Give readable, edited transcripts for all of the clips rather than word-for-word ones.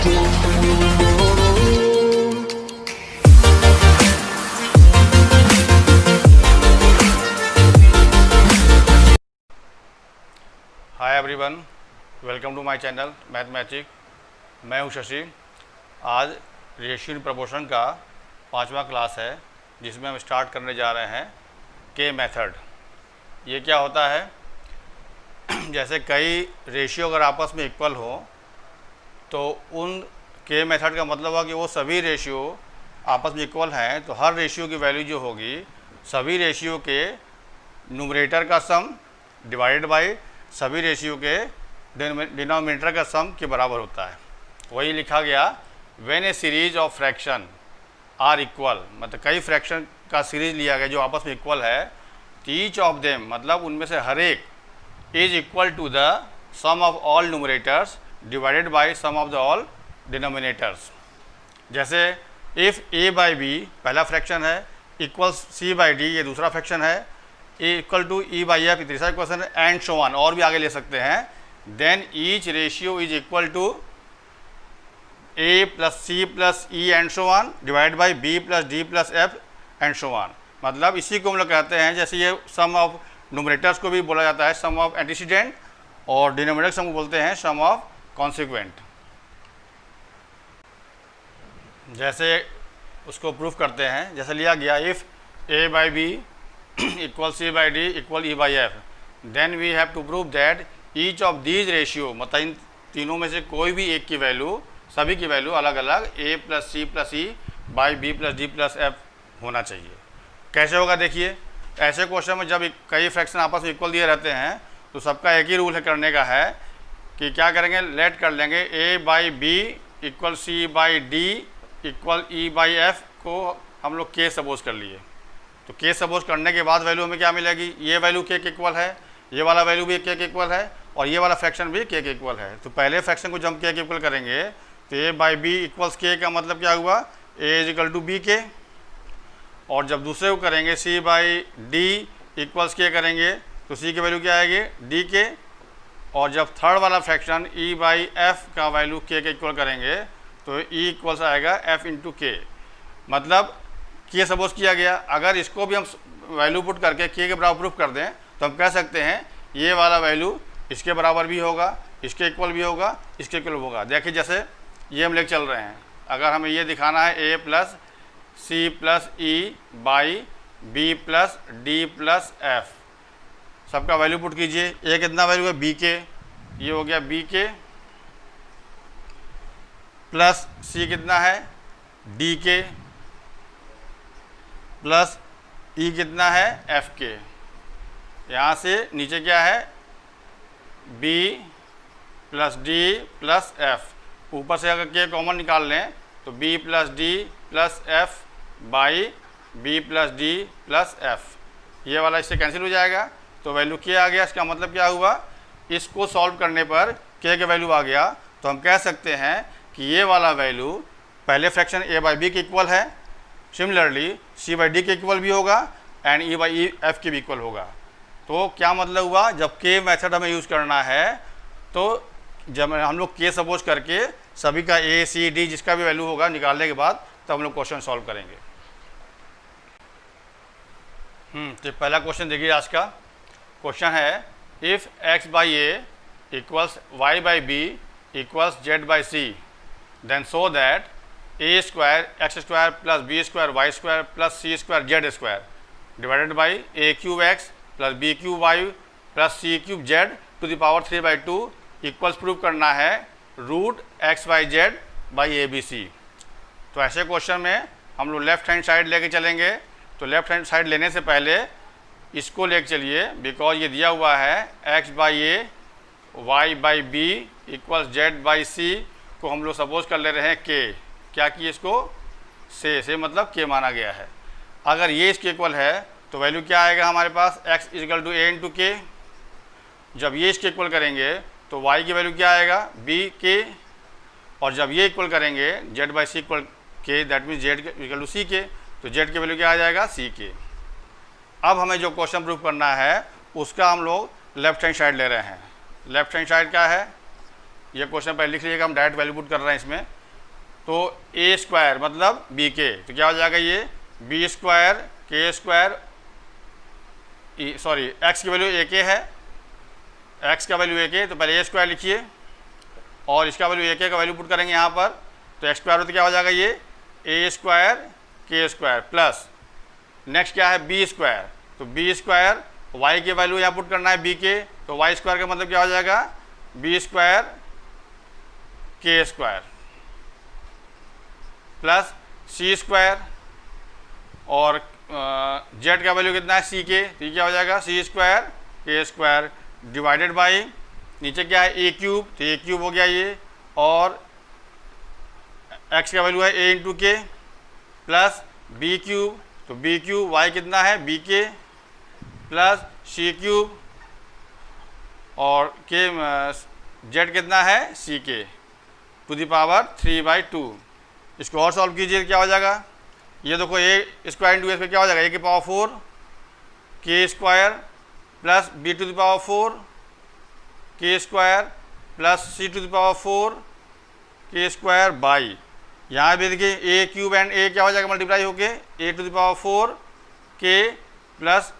Hi everyone, welcome to my channel mathematic. मैं हूं शशि। आज रेशियो इन प्रपोर्शन का 5वां क्लास है, जिसमें हम स्टार्ट करने जा रहे हैं के मेथड। ये क्या होता है? जैसे कई रेशियो अगर आपस में इक्वल हो तो उन के मेथड का मतलब हुआ कि वो सभी रेशियो आपस में इक्वल हैं, तो हर रेशियो की वैल्यू जो होगी सभी रेशियो के न्यूमरेटर का सम डिवाइडेड बाई सभी रेशियो के डिनोमिनेटर का सम के बराबर होता है। वही लिखा गया, when a series of fraction are equal, मतलब कई फ्रैक्शन का सीरीज लिया गया जो आपस में इक्वल है, ईच ऑफ देम मतलब उनमें से हर एक is equal to the sum of all numerators divided by sum of the all denominators. जैसे इफ़ ए बाई बी पहला फ्रैक्शन है, इक्वल्स सी बाई डी ये दूसरा फ्रैक्शन है, A equal to E by F तीसरा equation है, and so on, और भी आगे ले सकते हैं। Then each ratio is equal to A plus C plus E and so on divide by B plus D plus F and so on. मतलब इसी को हम लोग कहते हैं, जैसे ये सम ऑफ न्यूमरेटर्स को भी बोला जाता है सम ऑफ एंटीसीडेंट, और डिनोमिनेटर सम को बोलते हैं सम ऑफ कॉन्सिक्वेंट। जैसे उसको प्रूफ करते हैं, जैसे लिया गया if A by B equal C by D equal E by f, then we have to prove that each of these ratio, मतलब इन तीनों में से कोई भी एक की वैल्यू, सभी की वैल्यू अलग अलग A plus C plus E by B plus D plus F होना चाहिए। कैसे होगा देखिए, ऐसे क्वेश्चन में जब कई फ्रैक्शन आपस में इक्वल दिए रहते हैं तो सबका एक ही रूल है करने का, है कि क्या करेंगे, लेट कर लेंगे A by B equal C by D equal E by F को हम लोग के सपोज कर लिए। तो के सपोज करने के बाद वैल्यू हमें क्या मिलेगी, ये वैल्यू के इक्वल है, ये वाला वैल्यू भी के इक्वल है, और ये वाला फ्रैक्शन भी के इक्वल है। तो पहले फ्रैक्शन को जब हम के इक्वल करेंगे तो ए बाई बी इक्वल्स के का मतलब क्या हुआ, ए इज इक्वल टू बी के। और जब दूसरे को करेंगे सी बाई डी इक्वल्स के करेंगे तो सी की वैल्यू क्या आएगी, डी के। और जब थर्ड वाला फ्रैक्शन ई बाई एफ का वैल्यू के इक्वल करेंगे तो ई इक्वल्स आएगा एफ इंटू के, मतलब के सपोज किया गया। अगर इसको भी हम वैल्यू पुट करके के बराबर प्रूफ कर दें तो हम कह सकते हैं ये वाला वैल्यू इसके बराबर भी होगा, इसके इक्वल भी होगा, इसके इक्वल होगा। देखिए जैसे ये हम लेके चल रहे हैं, अगर हमें ये दिखाना है A plus C plus E by B plus D plus F, सबका वैल्यू पुट कीजिए। ए कितना वैल्यू है, बी के, ये हो गया बी के, प्लस सी कितना है, डी के, प्लस ई कितना है, एफ के। यहाँ से नीचे क्या है, b plus D plus f, ऊपर से अगर के कॉमन निकाल लें तो b plus D plus f by B plus D plus f, ये वाला इससे कैंसिल हो जाएगा तो वैल्यू के आ गया। इसका मतलब क्या हुआ, इसको सॉल्व करने पर के वैल्यू आ गया, तो हम कह सकते हैं कि ये वाला वैल्यू पहले फ्रैक्शन ए बाई बी के इक्वल है, सिमिलरली सी बाई डी के इक्वल भी होगा एंड ई बाई एफ के भी इक्वल होगा। तो क्या मतलब हुआ, जब के मेथड हमें यूज़ करना है तो जब हम लोग के सपोज करके सभी का ए सी डी जिसका भी वैल्यू होगा निकालने के बाद तब हम लोग क्वेश्चन सॉल्व करेंगे। तो पहला क्वेश्चन देखिए, आज का क्वेश्चन है if x by a equals y by B equals Z by c, then so that a square x square plus b square y square plus c square z square divided by a cube x plus b cube y plus c cube z to the power 3/2 equals prove करना है root x y z by a B c. तो ऐसे question में हम लोग left hand side लेके चलेंगे। तो लेफ्ट हैंड साइड लेने से पहले इसको लेके चलिए, बिकॉज ये दिया हुआ है X by A Y by B equals Z by C को हम लोग सपोज कर ले रहे हैं के, क्या किए इसको से मतलब के माना गया है। अगर ये इसके इक्वल है तो वैल्यू क्या आएगा हमारे पास, x equal to a into k. जब ये इसके इक्वल करेंगे तो y की वैल्यू क्या आएगा, b के, और जब ये इक्वल करेंगे z by C equal K, that means z equal to C K, तो z की वैल्यू क्या आ जाएगा, सी के। अब हमें जो क्वेश्चन प्रूफ करना है उसका हम लोग लेफ्ट हैंड साइड ले रहे हैं। लेफ्ट हैंड साइड क्या है, ये क्वेश्चन पहले लिख लीजिएगा, हम डायरेक्ट वैल्यू पुट कर रहे हैं इसमें। तो ए स्क्वायर मतलब बी के, तो क्या हो जाएगा ये B square k square, sorry x की वैल्यू ए के है, एक्स का वैल्यू ए के, तो पहले ए स्क्वायर लिखिए और इसका वैल्यू ए के का वैल्यू पुट करेंगे यहाँ पर, तो एक्स स्क्वायर तो क्या हो जाएगा ये ए square k square plus next क्या है बी स्क्वायर, तो बी स्क्वायर वाई की वैल्यू यहाँ पुट करना है बी के, तो वाई स्क्वायर का मतलब क्या हो जाएगा B square k square plus c square, और जेड का वैल्यू कितना है सी के, तो ये क्या हो जाएगा सी square k square divided by नीचे क्या है ए क्यूब, तो ए क्यूब हो गया ये, और एक्स का वैल्यू है ए इंटू के प्लस बी क्यूब, तो बी क्यूब वाई कितना है बी के प्लस सी क्यूब, और के जेड कितना है सी के टू द पावर 3/2। इसको और सॉल्व कीजिए क्या हो जाएगा, ये देखो a square into a square क्या हो जाएगा ए की power 4 k square plus B to the power 4 k square plus C to the power 4 k square by, यहाँ भी देखिए ए क्यूब एंड ए क्या हो जाएगा मल्टीप्लाई होके ए to the power 4 k plus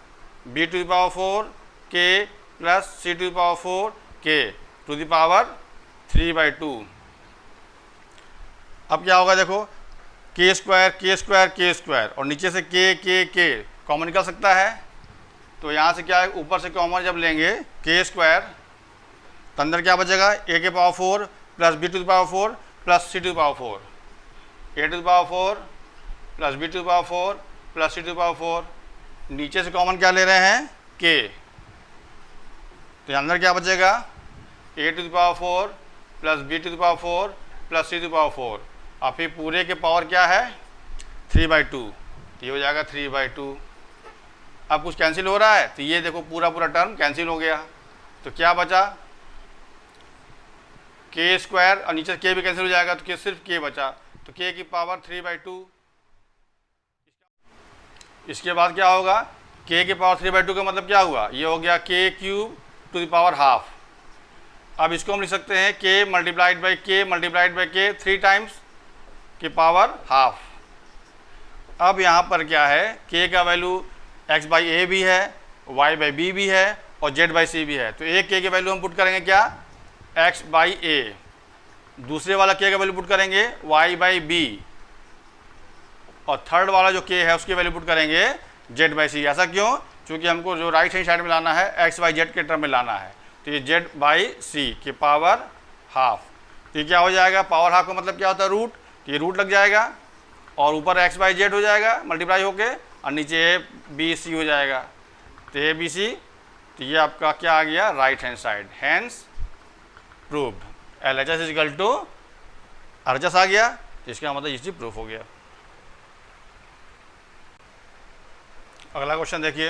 B to the power 4 k plus C to the power 4 k to the power 3/2। अब क्या होगा देखो के square k square k square और नीचे से के कॉमन निकल सकता है, तो यहाँ से क्या है ऊपर से कॉमन जब लेंगे के स्क्वायर तो अंदर क्या बचेगा ए के power 4 plus B to the power 4 plus C to the power 4, a to the power 4 plus B to the power 4 plus C to the power 4, नीचे से कॉमन क्या ले रहे हैं के, तो अंदर क्या बचेगा A to the power 4 plus B to the power 4 plus C to the power 4, और फिर पूरे के पावर क्या है 3/2, ये हो जाएगा 3/2। अब कुछ कैंसिल हो रहा है तो ये देखो पूरा टर्म कैंसिल हो गया, तो क्या बचा के स्क्वायर और नीचे के भी कैंसिल हो जाएगा, तो के सिर्फ के बचा, तो के की पावर 3/2। इसके बाद क्या होगा के की पावर 3/2 का मतलब क्या हुआ ये हो गया के cube two the power half. अब इसको हम लिख सकते हैं के मल्टीप्लाइड बाई के 3 टाइम्स के पावर हाफ। अब यहाँ पर क्या है के का वैल्यू एक्स बाई ए भी है, वाई बाई बी भी है और जेड बाई सी भी है, तो एक के वैल्यू हम पुट करेंगे क्या एक्स बाई ए, दूसरे वाला के का वैल्यू पुट करेंगे वाई बाई बी, और थर्ड वाला जो के है उसकी वैल्यू पुट करेंगे जेड बाई सी। ऐसा क्यों, क्योंकि हमको जो राइट हैंड साइड में लाना है एक्स बाई जेड के टर्म में लाना है, तो ये जेड बाई सी के पावर हाफ। तो ये क्या हो जाएगा पावर हाफ का मतलब क्या होता है रूट, तो ये रूट लग जाएगा और ऊपर एक्स बाई जेड हो जाएगा मल्टीप्लाई होके और नीचे ए बी सी हो जाएगा, तो ए बी सी, तो ये आपका क्या आ गया right hand side, hence proved LHS is equal to RHS आ गया, तो इसका मतलब इसी प्रूफ हो गया। अगला क्वेश्चन देखिए,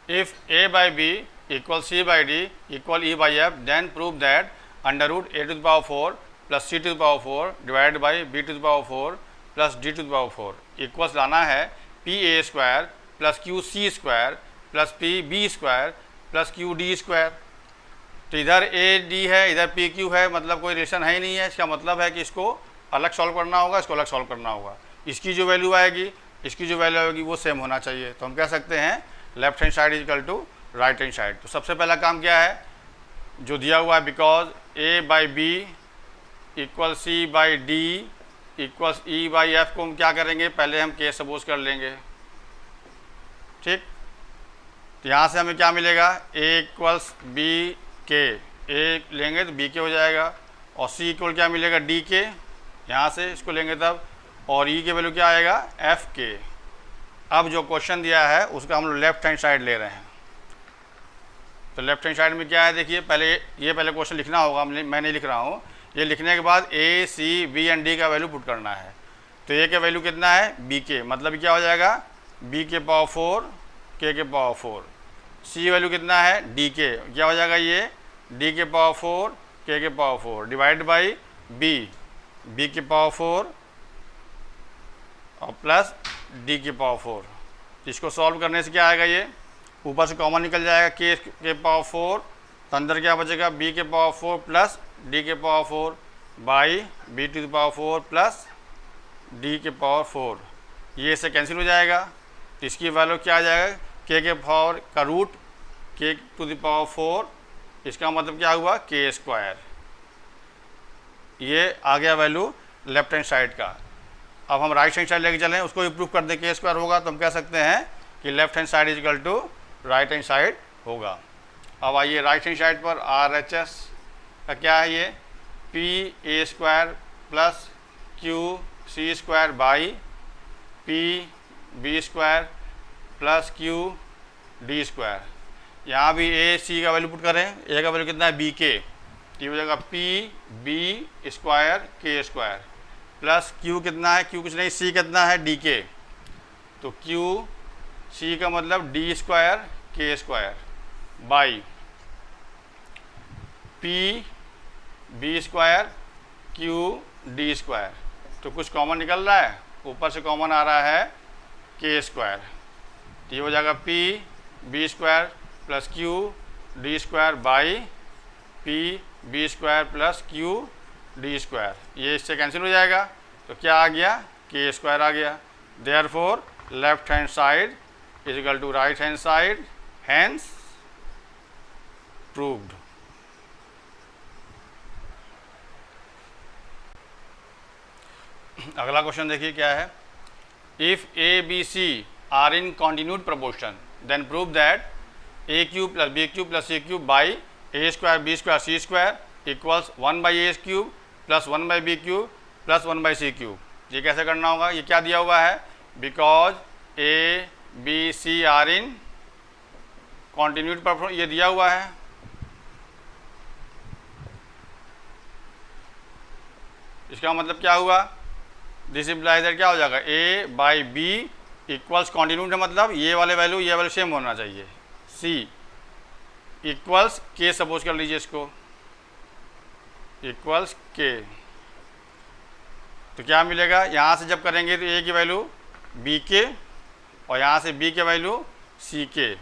if a by B equal C by D equal E by f then prove that under root a to the power 4 plus C to the power 4 divided by b to the power 4 plus d to the power 4 equals लाना है p a square plus q c square plus p b square plus q d square. तो इधर A D है इधर P Q है, मतलब कोई relation है ही नहीं है, इसका मतलब है कि इसको अलग सॉल्व करना होगा, इसको अलग सॉल्व करना होगा, इसकी जो वैल्यू आएगी इसकी जो वैल्यू आएगी वो सेम होना चाहिए। तो हम कह सकते हैं left hand side is equal to right hand side. तो सबसे पहला काम क्या है जो दिया हुआ है, because a by B equal C by D equals e by F को हम क्या करेंगे पहले हम के सपोज कर लेंगे, ठीक। तो यहाँ से हमें क्या मिलेगा ए इक्वल्स बी के, ए लेंगे तो बी के हो जाएगा, और सी इक्वल क्या मिलेगा डी के, यहाँ से इसको लेंगे तब, और ई के वैल्यू क्या आएगा एफ के। अब जो क्वेश्चन दिया है उसका हम लोग लेफ्ट हैंड साइड ले रहे हैं, तो लेफ्ट हैंड साइड में क्या है देखिए, पहले क्वेश्चन लिखना होगा, मैं नहीं लिख रहा हूँ, ये लिखने के बाद ए सी बी एंड डी का वैल्यू पुट करना है। तो ए का वैल्यू कितना है बी के, मतलब क्या हो जाएगा बी के पावर 4 के पावर 4, सी वैल्यू कितना है डी के, क्या हो जाएगा ये डी के पावर 4 के पावर 4 डिवाइड बाई बी के पावर 4 और प्लस डी के पावर 4। इसको सॉल्व करने से क्या आएगा, ये ऊपर से कॉमन निकल जाएगा के पावर 4, तो अंदर क्या बचेगा बी के पावर 4 प्लस डी के power 4 by b to the power 4 plus d के पावर 4, ये इससे कैंसिल हो जाएगा। तो इसकी वैल्यू क्या आ जाएगा, के पावर का रूट के टू द पावर 4, इसका मतलब क्या हुआ के स्क्वायर। ये आ गया वैल्यू लेफ्ट हैंड साइड का। अब हम राइट हैंड साइड लेके चलें, उसको भी प्रूफ कर दें के स्क्वायर होगा, तो हम कह सकते हैं कि left hand side is equal to right hand side होगा। अब आइए राइट हैंड साइड पर RHS का क्या है, ये p a square plus q c square by p b square plus q d square. यहाँ भी ए सी का वैल्यू पुट करें, ए का वैल्यू कितना है बी के, ये हो जाएगा p b square k square plus Q कितना है, क्यू कुछ नहीं, सी कितना है डी के, तो क्यू सी का मतलब d square k square by p b square q d square. तो कुछ कॉमन निकल रहा है, ऊपर से कॉमन आ रहा है के स्क्वायर, तो ये हो जाएगा p b square plus q d square by p b square plus q d square. ये इससे कैंसिल हो जाएगा, तो क्या आ गया के स्क्वायर आ गया। Therefore left hand side is equal to right hand side, hence proved. अगला क्वेश्चन देखिए क्या है, if a B c are in continued proportion then prove that a cube plus b cube plus c cube by a square b square c square equals 1 by a cube plus 1 by b cube plus 1 by c cube. ये कैसे करना होगा, ये क्या दिया हुआ है, because A B c are in continued proportion, ये दिया हुआ है। इसका मतलब क्या हुआ, दिस इम्प्लाइज दैट क्या हो जाएगा, ए बाई बी इक्वल्स कॉन्टिन्यूड है, मतलब ये वाले वैल्यू सेम होना चाहिए। सी इक्वल्स के, सपोज कर लीजिए इसको इक्वल्स के, तो क्या मिलेगा, यहाँ से जब करेंगे तो ए की वैल्यू बी के और यहाँ से बी के वैल्यू सी के।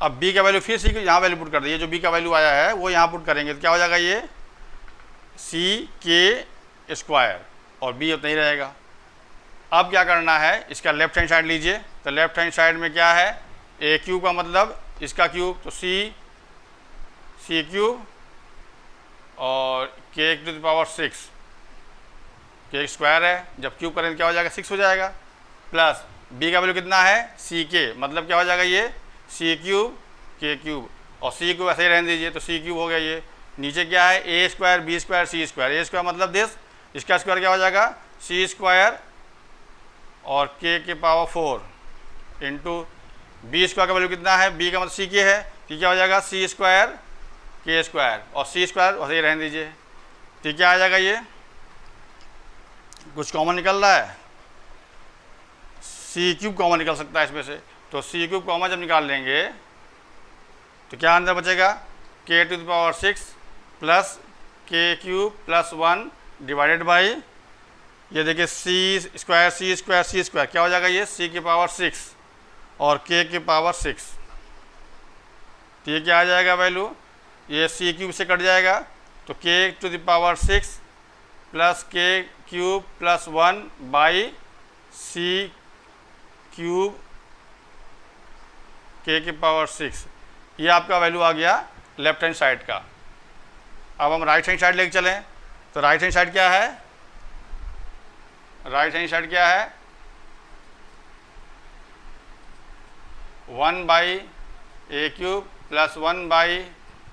अब बी का वैल्यू फिर सी के यहाँ वैल्यू पुट कर दिए, जो बी का वैल्यू आया है वो यहाँ पुट करेंगे तो क्या हो जाएगा, ये सी के स्क्वायर और बी उतना ही रहेगा। अब क्या करना है, इसका लेफ्ट हैंड साइड लीजिए, तो लेफ्ट हैंड साइड में क्या है, ए क्यूब का मतलब इसका क्यूब, तो सी क्यूब और के टू द पावर 6, के स्क्वायर है, जब क्यूब करेंगे क्या हो जाएगा 6 हो जाएगा, प्लस बी का वैल्यू कितना है सी के, मतलब क्या हो जाएगा ये सी क्यूब के क्यूब, और सी को ऐसे ही रहने दीजिए, तो सी क्यूब हो गया। ये नीचे क्या है ए square b square c square, ए स्क्वायर मतलब दिस, इसका स्क्वायर क्या हो जाएगा सी स्क्वायर और के पावर 4 इंटू बी स्क्वायर का वैल्यू कितना है, बी का मतलब सी के है, तो क्या हो जाएगा सी स्क्वायर के स्क्वायर और सी स्क्वायर वैसे ही रहने दीजिए। तो क्या आ जाएगा, ये कुछ कॉमन निकल रहा है, सी क्यूब कॉमन निकल सकता है इसमें से, तो सी क्यूब कॉमन जब निकाल लेंगे तो क्या अंदर बचेगा, के to the power 6 plus k cube plus 1 divided by, ये देखिए सी square c square c square, क्या हो जाएगा ये सी की पावर 6 और के की पावर 6, तो ये क्या आ जाएगा वैल्यू, ये सी क्यूब से कट जाएगा, तो k to the power 6 plus k cube plus 1 by c cube k की पावर 6, ये आपका वैल्यू आ गया लेफ्ट हैंड साइड का। अब हम राइट हैंड साइड लेके चलें, तो राइट हैंड साइड क्या है, राइट हैंड साइड क्या है 1 by a cube plus 1 by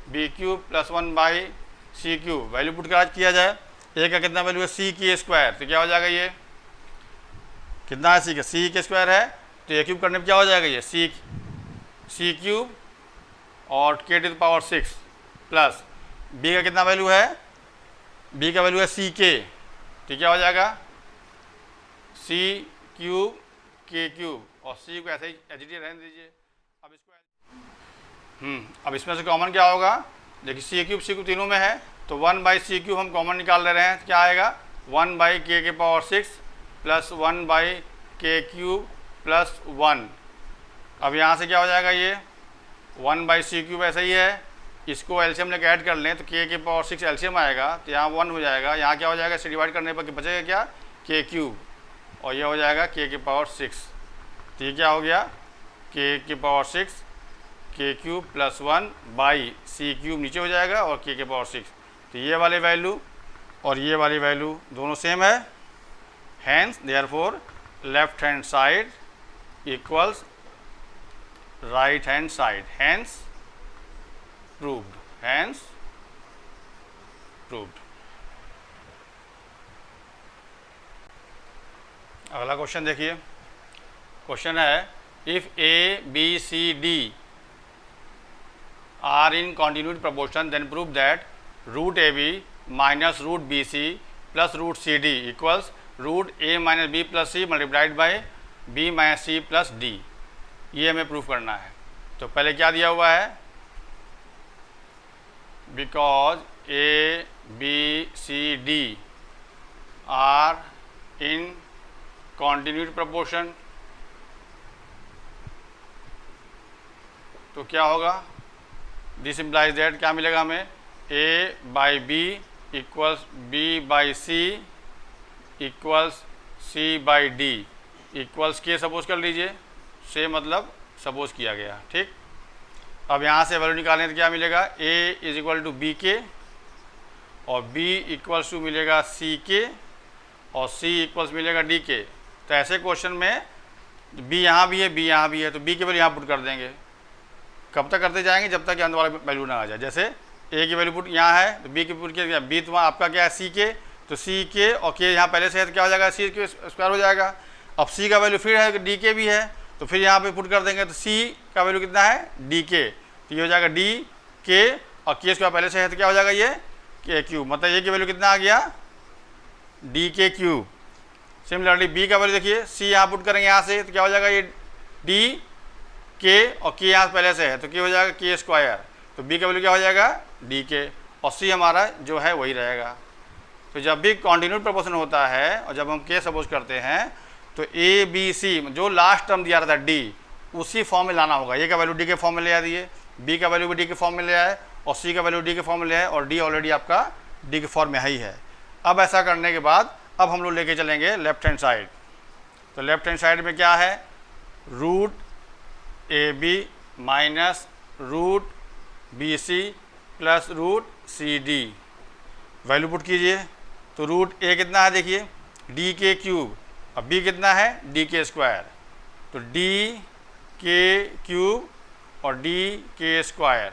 b cube plus 1 by c cube, value put कर किया जाए, ए का कितना वैल्यू है सी की स्क्वायर, तो क्या हो जाएगा ये कितना है सी के स्क्वायर है, तो ए क्यूब करने पर क्या हो जाएगा ये सी क्यूब और k to the power 6 plus b का कितना वैल्यू है, बी का वैल्यू है सी के, तो क्या हो जाएगा सी क्यूब के क्यूब और सी को ऐसे ही एच रहने दीजिए। अब इसको अब इसमें से कॉमन क्या होगा, देखिए सी क्यूब तीनों में है, तो 1 बाई सी क्यूब हम कॉमन निकाल ले रहे हैं, तो क्या आएगा 1 बाई के पावर 6 प्लस 1 बाई के क्यूब प्लस 1। अब यहाँ से क्या हो जाएगा, ये 1 बाई सी क्यूब ऐसा ही है इसको एलसीएम लेके ऐड कर लें तो के की पावर 6 एलसीएम आएगा, तो यहाँ 1 हो जाएगा। यहाँ क्या हो जाएगा, इसे डिवाइड करने पर बचेगा क्या, के क्यूब, और ये हो जाएगा के की पावर 6। तो ये क्या हो गया, के की power 6 k cube plus 1 by c cube नीचे हो जाएगा और के की पावर 6। तो ये वाली वैल्यू और ये वाली वैल्यू दोनों सेम है, hence therefore left hand side equals right hand side, hence proved, hence proved. अगला क्वेश्चन देखिए, क्वेश्चन है if a B C D are in continued proportion then prove that root a b minus root b c plus root c d equals root a minus b plus c multiplied by b minus c plus d. ये हमें proof करना है। तो पहले क्या दिया हुआ है, because A B C D are in continued proportion, तो क्या होगा, दिस इम्प्लाइज दैट क्या मिलेगा हमें, A by B equals B by C equals C by D equals K suppose कर लीजिए, से मतलब सपोज किया गया, ठीक। अब यहाँ से वैल्यू निकालें तो क्या मिलेगा, ए इज इक्वल टू बी के और बी इक्वल्स टू मिलेगा सी के और सी इक्वल्स मिलेगा डी के। तो ऐसे क्वेश्चन में बी यहाँ भी है, बी यहाँ भी है, तो बी की वैल्यू यहाँ पुट कर देंगे। कब तक करते जाएंगे, जब तक अंदर वाला वैल्यू ना आ जाए। जैसे ए की वैल्यू पुट यहाँ है तो बी की पुट किया, बी तो आपका क्या है सी के, तो सी के और के यहाँ पहले से है तो क्या हो जाएगा, सी के स्क्वायर हो जाएगा। अब सी का वैल्यू फिर है डी के भी है, तो फिर यहाँ पे पुट कर देंगे तो सी का वैल्यू कितना है, डी के, तो ये हो जाएगा डी के और के स्क्वायर पहले से है तो क्या हो जाएगा ये के क्यूब, मतलब ये की वैल्यू कितना आ गया, डी के क्यूब। सिमिलरली बी का वैल्यू देखिए, सी यहाँ पुट करेंगे यहाँ से तो क्या हो जाएगा, ये डी के और के यहाँ पहले से है तो के हो जाएगा के स्क्वायर, तो बी का वैल्यू क्या हो जाएगा, डी के, और सी हमारा जो है वही रहेगा। तो जब भी कॉन्टिन्यूड प्रपोर्शन होता है और जब हम के सपोज करते हैं तो ए बी सी जो लास्ट टर्म दिया रहता है डी, उसी फॉर्म में लाना होगा। ए का वैल्यू डी के फॉर्म में ले आ दिए, बी का वैल्यू भी डी के फॉर्म में ले आए और सी का वैल्यू डी के फॉर्म में ले आए और डी ऑलरेडी आपका डी के फॉर्म में ही है। अब ऐसा करने के बाद अब हम लोग लेके चलेंगे लेफ्ट हैंड साइड। तो लेफ्ट हैंड साइड में क्या है, root a b minus root b c plus root c d, value put कीजिए। तो रूट ए कितना है देखिए, डी के क्यूब, अब बी कितना है, डी के स्क्वायर, तो डी के क्यूब और डी के स्क्वायर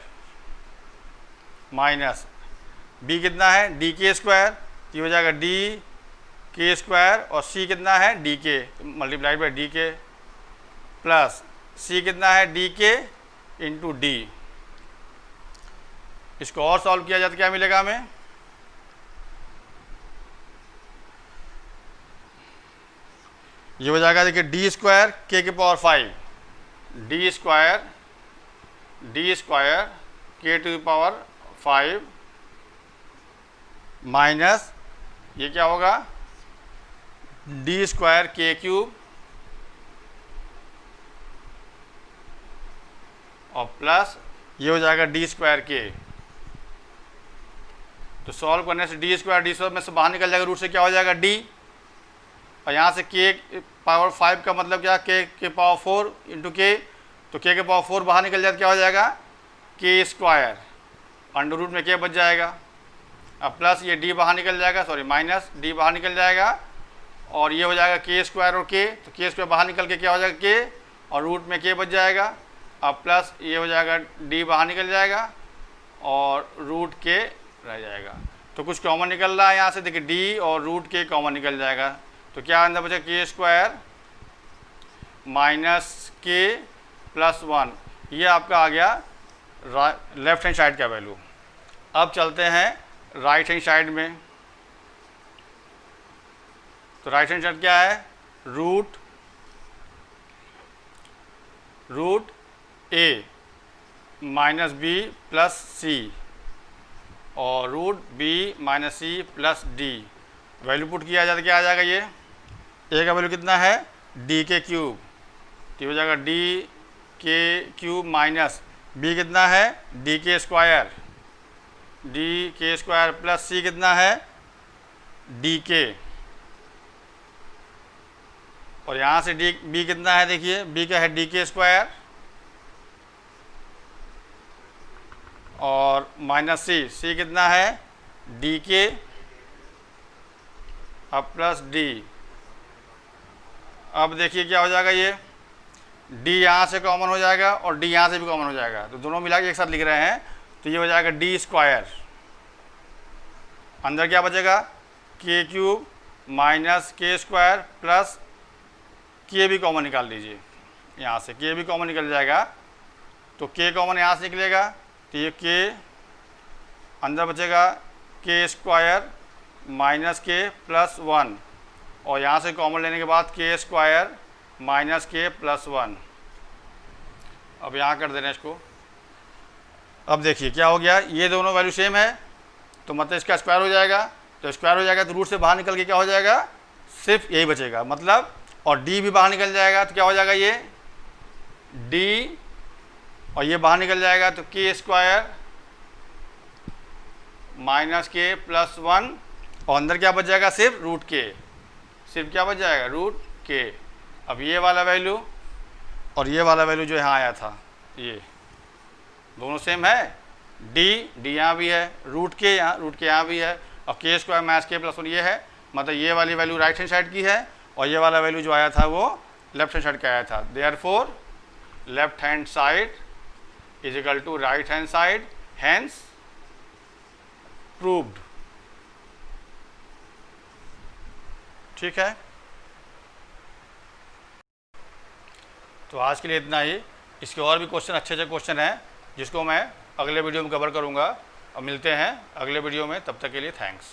माइनस बी कितना है, डी के स्क्वायर, तो ये हो जाएगा डी के स्क्वायर और सी कितना है, डी के मल्टीप्लाइड बाई डी के प्लस सी कितना है, डी के इंटू डी। इसको और सॉल्व किया जाए तो क्या मिलेगा हमें, ये हो जाएगा देखिए डी स्क्वायर के की पावर 5, डी स्क्वायर के टू द पावर 5 माइनस ये क्या होगा, डी स्क्वायर के क्यूब और प्लस ये हो जाएगा डी स्क्वायर के। तो सॉल्व करने से डी स्क्वायर में से बाहर निकल जाएगा, रूट से क्या हो जाएगा डी, और यहाँ से के पावर 5 का मतलब क्या, के पावर 4 इंटू के, तो के पावर 4 बाहर निकल जाए तो क्या हो जाएगा, के स्क्वायर अंडर रूट में के बच जाएगा। अब प्लस ये डी बाहर निकल जाएगा, सॉरी माइनस डी बाहर निकल जाएगा और ये हो जाएगा के स्क्वायर और के, तो के स्क्वायर बाहर निकल के क्या हो जाएगा के और रूट में के बच जाएगा। अब प्लस ये हो जाएगा डी बाहर निकल जाएगा और रूट के रह जाएगा। तो कुछ कॉमन निकल रहा है यहाँ से, देखिए डी और रूट के कॉमन निकल जाएगा, तो क्या अंदर बचा के स्क्वायर माइनस के प्लस 1, ये आपका आ गया लेफ्ट हैंड साइड का वैल्यू। अब चलते हैं राइट हैंड साइड में। तो राइट हैंड साइड क्या है, root a minus b plus c और root b minus c plus d, value put किया जाए तो क्या आ जाएगा, ये ए का वैल्यू कितना है, डी के क्यूब, तो हो जाएगा डी के क्यूब माइनस बी कितना है, डी के स्क्वायर डी के स्क्वायर प्लस सी कितना है डी के, और यहाँ से डी बी कितना है, देखिए बी का है डी के स्क्वायर और माइनस सी, सी कितना है डी के अब प्लस डी। अब देखिए क्या हो जाएगा, ये डी यहाँ से कॉमन हो जाएगा और डी यहाँ से भी कॉमन हो जाएगा, तो दोनों मिला के एक साथ लिख रहे हैं, तो ये हो जाएगा डी स्क्वायर। अंदर क्या बचेगा के क्यूब माइनस के स्क्वायर प्लस के भी कॉमन निकाल लीजिए, यहाँ से के भी कॉमन निकल जाएगा, तो के कॉमन यहाँ से निकलेगा, तो ये के अंदर बचेगा के स्क्वायर माइनस के प्लस 1 और यहाँ से कॉमन लेने के बाद के स्क्वायर माइनस के प्लस 1। अब यहाँ कर देना इसको। अब देखिए क्या हो गया, ये दोनों वैल्यू सेम है तो मतलब इसका स्क्वायर हो जाएगा, तो स्क्वायर हो जाएगा तो रूट से बाहर निकल के क्या हो जाएगा, सिर्फ यही बचेगा मतलब, और डी भी बाहर निकल जाएगा तो क्या हो जाएगा, ये डी और ये बाहर निकल जाएगा तो के स्क्वायर माइनस के प्लस 1 और अंदर क्या बच जाएगा, सिर्फ रूट के, सिर्फ क्या बच जाएगा रूट के। अब ये वाला वैल्यू और ये वाला वैल्यू जो यहाँ आया था, ये दोनों सेम है, डी यहाँ भी है, रूट के यहाँ भी है, और के स्क्वायर माइनस के प्लस 1 ये है, मतलब ये वाली वैल्यू राइट हैंड साइड की है और ये वाला वैल्यू जो आया था वो लेफ्ट हैंड साइड का आया था। Therefore left hand side is equal to right hand side, hence proved. ठीक है, तो आज के लिए इतना ही। इसके और भी क्वेश्चन अच्छे क्वेश्चन हैं जिसको मैं अगले वीडियो में कवर करूंगा, और मिलते हैं अगले वीडियो में, तब तक के लिए थैंक्स।